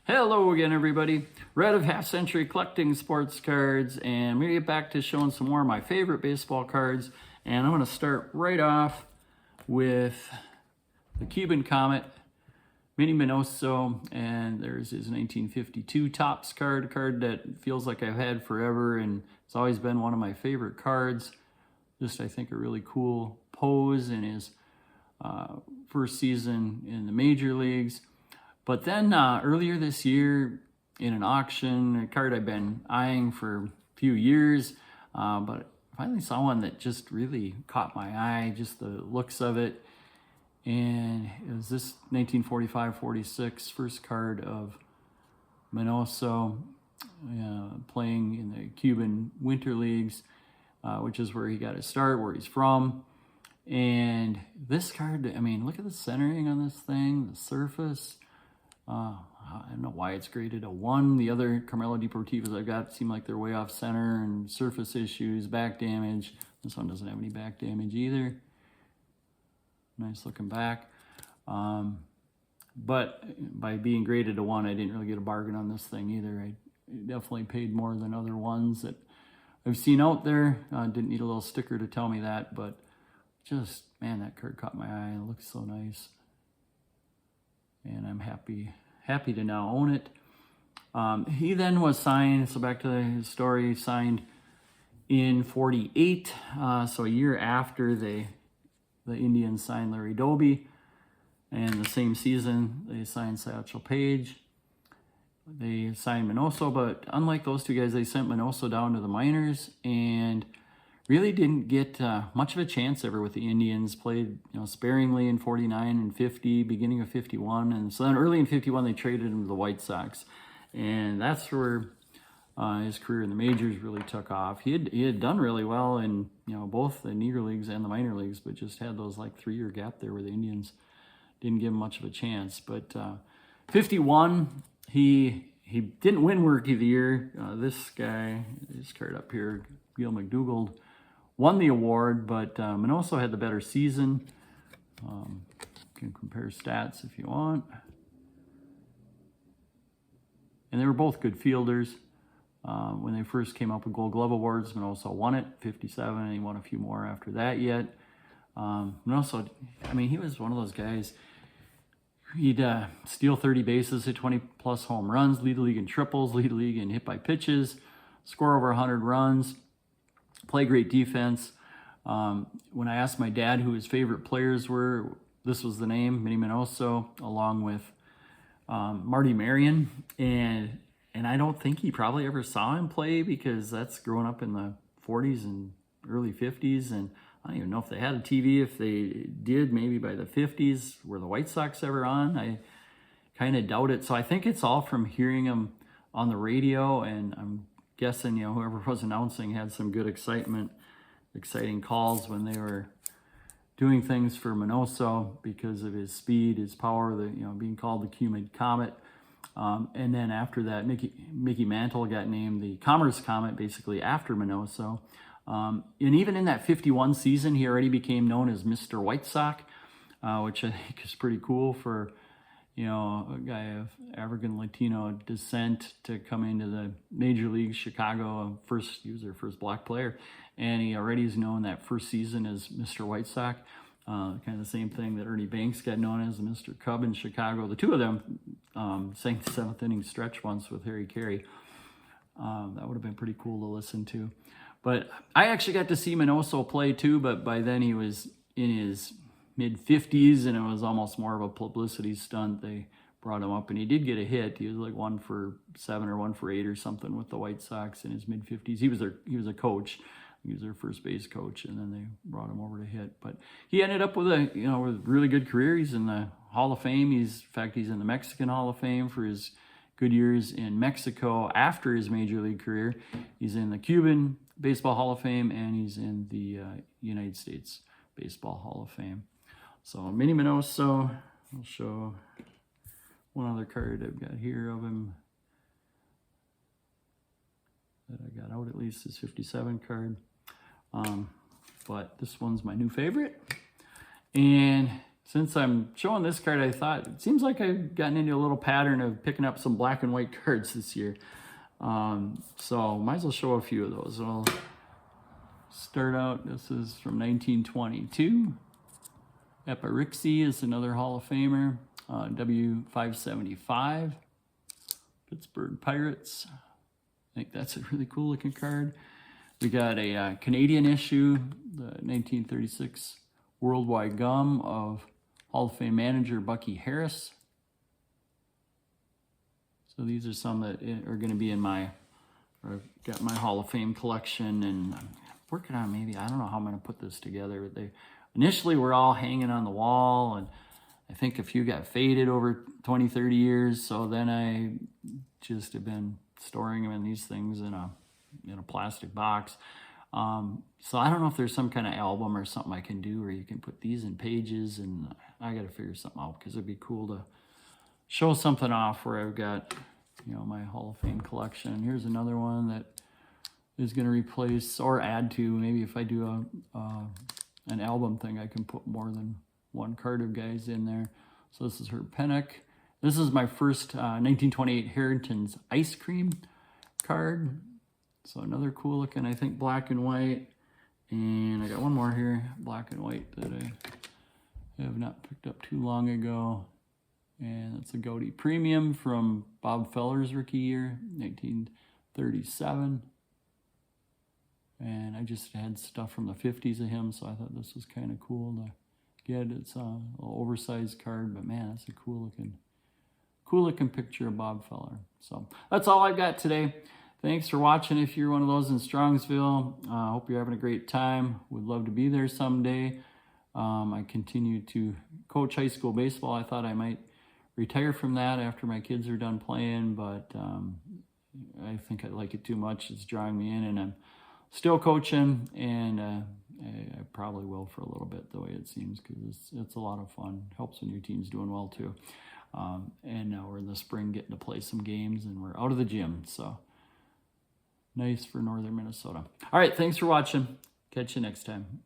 Hello again, everybody. Red of Half Century collecting sports cards, and I'm going to get back to showing some more of my favorite baseball cards. And I'm going to start right off with the Cuban Comet, Minnie Minoso, and there's his 1952 Topps card, a card that feels like I've had forever, and it's always been one of my favorite cards. Just, I think, a really cool pose in his first season in the major leagues. But then earlier this year in an auction, a card I've been eyeing for a few years, but I finally saw one that just really caught my eye, just the looks of it. And it was this 1945-46 first card of Minoso playing in the Cuban Winter Leagues, which is where he got his start, where he's from. And this card, I mean, look at the centering on this thing, the surface. I don't know why it's graded a 1. The other Carmelo Deportivos I've got seem like they're way off center and surface issues, back damage. This one doesn't have any back damage either. Nice looking back. But by being graded a 1, I didn't really get a bargain on this thing either. I definitely paid more than other ones that I've seen out there. Didn't need a little sticker to tell me that, but just, man, that card caught my eye. It looks so nice. And I'm happy to now own it. He then was signed, so back to his story, signed in 48, so a year after the Indians signed Larry Doby, and the same season they signed Satchel Paige. They signed Minoso, but unlike those two guys, they sent Minoso down to the minors and really didn't get much of a chance ever with the Indians. Played, sparingly in 49 and 50, beginning of 51, and so then early in 51 they traded him to the White Sox, and that's where his career in the majors really took off. He had done really well in both the Negro Leagues and the minor leagues, but just had those like 3-year gap there where the Indians didn't give him much of a chance. But 51, he didn't win Rookie of the Year. This guy, this card up here, Gil McDougald, won the award, but Minoso had the better season. You can compare stats if you want. And they were both good fielders. When they first came up with Gold Glove Awards, Minoso won it, 57, and he won a few more after that yet. Minoso, I mean, he was one of those guys. He'd steal 30 bases, hit 20-plus home runs, lead the league in triples, lead the league in hit by pitches, score over 100 runs, play great defense. When I asked my dad who his favorite players were, this was the name, Minnie Minoso, along with Marty Marion. And I don't think he probably ever saw him play because that's growing up in the 40s and early 50s. And I don't even know if they had a TV. If they did, maybe by the 50s. Were the White Sox ever on? I kind of doubt it. So I think it's all from hearing him on the radio, and I'm guessing, whoever was announcing had some good exciting calls when they were doing things for Minoso because of his speed, his power, being called the Cuban Comet. And then after that, Mickey Mantle got named the Commerce Comet, basically after Minoso. And even in that 51 season, he already became known as Mr. White Sox, which I think is pretty cool for a guy of African Latino descent to come into the Major League Chicago. He was their first black player, and he already is known that first season as Mr. White Sox. Kind of the same thing that Ernie Banks got known as Mr. Cub in Chicago. The two of them sang the 7th inning stretch once with Harry Carey. That would have been pretty cool to listen to. But I actually got to see Minoso play too, but by then he was in his mid-50s, and it was almost more of a publicity stunt. They brought him up, and he did get a hit. He was like 1 for 7 or 1 for 8 or something with the White Sox in his mid-50s. He was a coach. He was their first base coach, and then they brought him over to hit. But he ended up with with a really good career. He's in the Hall of Fame. He's in the Mexican Hall of Fame for his good years in Mexico after his major league career. He's in the Cuban Baseball Hall of Fame, and he's in the United States Baseball Hall of Fame. So Minnie Minoso, I'll show one other card I've got here of him that I got out, at least his 57 card. But this one's my new favorite. And since I'm showing this card, I thought it seems like I've gotten into a little pattern of picking up some black and white cards this year. So might as well show a few of those. I'll start out, this is from 1922. Epirixie is another Hall of Famer. W575, Pittsburgh Pirates. I think that's a really cool looking card. We got a Canadian issue, the 1936 Worldwide Gum of Hall of Fame manager Bucky Harris. So these are some that are going to be in my, or I've got my Hall of Fame collection, and I'm working on maybe, I don't know how I'm going to put this together. But they initially were all hanging on the wall, and I think a few got faded over 20, 30 years. So then I just have been storing them in these things in a plastic box. So I don't know if there's some kind of album or something I can do where you can put these in pages, and I got to figure something out, because it'd be cool to show something off where I've got, my Hall of Fame collection. Here's another one that is going to replace or add to, maybe if I do an album thing, I can put more than one card of guys in there. So this is Herb Pennock. This is my first 1928 Harrington's Ice Cream card. So another cool looking, I think, black and white. And I got one more here, black and white, that I have not picked up too long ago. And it's a Goatee Premium from Bob Feller's rookie year, 1937. And I just had stuff from the 50s of him, so I thought this was kind of cool to get. It's a little oversized card, but man, that's a cool looking picture of Bob Feller. So that's all I've got today. Thanks for watching. If you're one of those in Strongsville, I hope you're having a great time. Would love to be there someday. I continue to coach high school baseball. I thought I might retire from that after my kids are done playing, but I think I like it too much. It's drawing me in, and I'm still coaching, and I probably will for a little bit, the way it seems, because it's a lot of fun. Helps when your team's doing well too. And now we're in the spring getting to play some games, and we're out of the gym, so nice for northern Minnesota. All right, thanks for watching. Catch you next time.